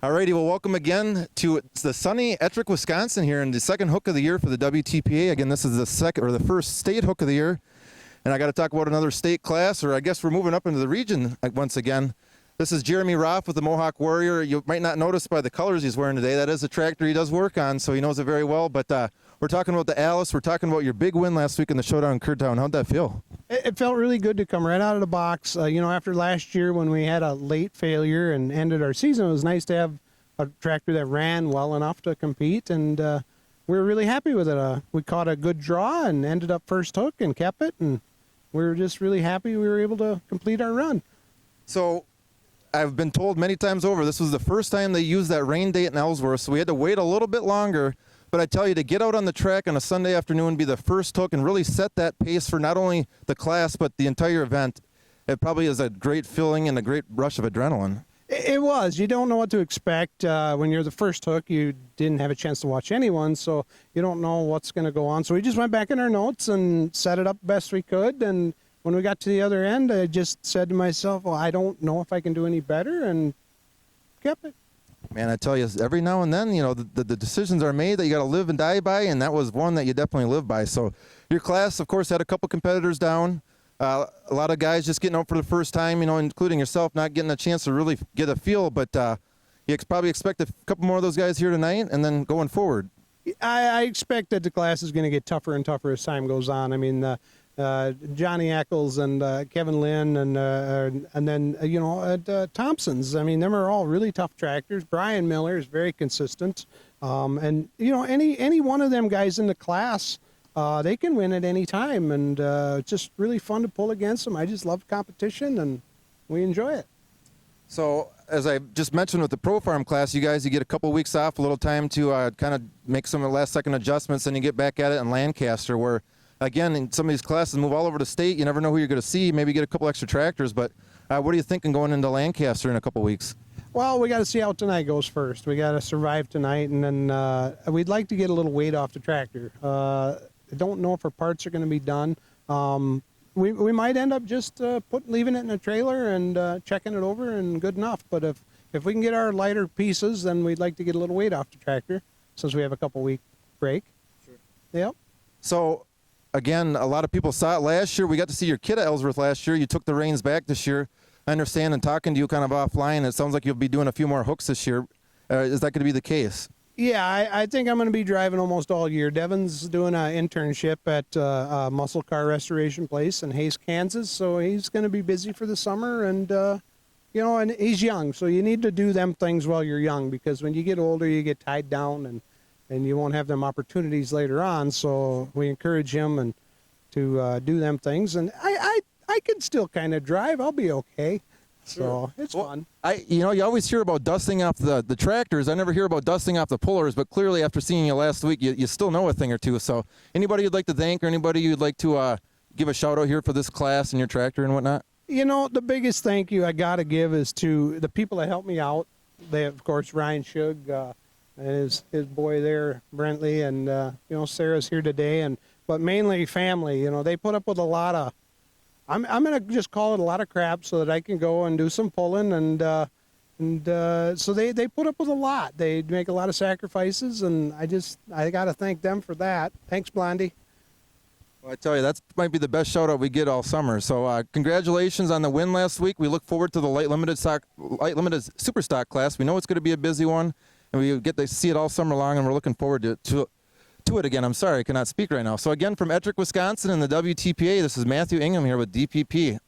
Alrighty, well, welcome again to the sunny Ettrick, Wisconsin here in the second hook of the year for the WTPA. Again, this is the first state hook of the year. And I got to talk about another state class, or I guess we're moving up into the region once again. This is Jeremy Roff with the Mohawk Warrior. You might not notice by the colors he's wearing today. That is a tractor he does work on, so he knows it very well. But we're talking about the Alice. We're talking about your big win last week in the showdown in Kurdtown. How'd that feel? It felt really good to come right out of the box. After last year when we had a late failure and ended our season, it was nice to have a tractor that ran well enough to compete, and we were really happy with it. We caught a good draw and ended up first hook and kept it, and we were just really happy we were able to complete our run. So I've been told many times over, this was the first time they used that rain date in Ellsworth, so we had to wait a little bit longer. But I tell you, to get out on the track on a Sunday afternoon, be the first hook, and really set that pace for not only the class but the entire event, it probably is a great feeling and a great rush of adrenaline. It was. You don't know what to expect. When you're the first hook, you didn't have a chance to watch anyone, so you don't know what's going to go on. So we just went back in our notes and set it up best we could, and when we got to the other end, I just said to myself, well, I don't know if I can do any better, and kept it. Man, I tell you, every now and then, the decisions are made that you got to live and die by, and that was one that you definitely live by. So your class, of course, had a couple competitors down. A lot of guys just getting out for the first time, including yourself, not getting a chance to really get a feel. But you probably expect a couple more of those guys here tonight and then going forward. I expect that the class is going to get tougher and tougher as time goes on. I mean, Johnny Eccles and Kevin Lynn and then Thompsons. I mean, them are all really tough tractors. Brian Miller is very consistent. And any one of them guys in the class, they can win at any time, and it's just really fun to pull against them. I just love competition, and we enjoy it. So, as I just mentioned with the Pro Farm class, you get a couple weeks off, a little time to kind of make some last-second adjustments, and you get back at it in Lancaster, where, again, in some of these classes move all over the state. You never know who you're going to see. Maybe get a couple extra tractors, but what are you thinking going into Lancaster in a couple weeks? Well, we got to see how tonight goes first. We got to survive tonight, and then we'd like to get a little weight off the tractor. I don't know if our parts are going to be done. We might end up just leaving it in a trailer and checking it over and good enough. But if we can get our lighter pieces, then we'd like to get a little weight off the tractor since we have a couple-week break. Sure. Yep. So, again, a lot of people saw it last year. We got to see your kid at Ellsworth last year. You took the reins back this year. I understand, and talking to you kind of offline, it sounds like you'll be doing a few more hooks this year. Is that going to be the case? Yeah, I think I'm going to be driving almost all year. Devin's doing an internship at a muscle car restoration place in Hays, Kansas, so he's going to be busy for the summer, and and he's young, so you need to do them things while you're young, because when you get older, you get tied down, and you won't have them opportunities later on. So we encourage him to do them things, and I can still kind of drive. I'll be okay. So it's fun. You always hear about dusting off the tractors. I never hear about dusting off the pullers, but clearly after seeing you last week, you still know a thing or two. So anybody you'd like to thank, or anybody you'd like to give a shout out here for this class and your tractor and whatnot? The biggest thank you I got to give is to the people that helped me out. They, of course, Ryan Shug and his boy there, Brentley, and Sarah's here today, but mainly family. They put up with a lot of, I'm going to just call it a lot of crap so that I can go and do some pulling, and so they put up with a lot. They make a lot of sacrifices, and I got to thank them for that. Thanks, Blondie. Well, I tell you, that might be the best shout out we get all summer. So congratulations on the win last week. We look forward to the light limited super stock class. We know it's going to be a busy one, and we get to see it all summer long, and we're looking forward to it again. I'm sorry, I cannot speak right now. So again, from Ettrick, Wisconsin and the WTPA, this is Matthew Ingham here with DPP.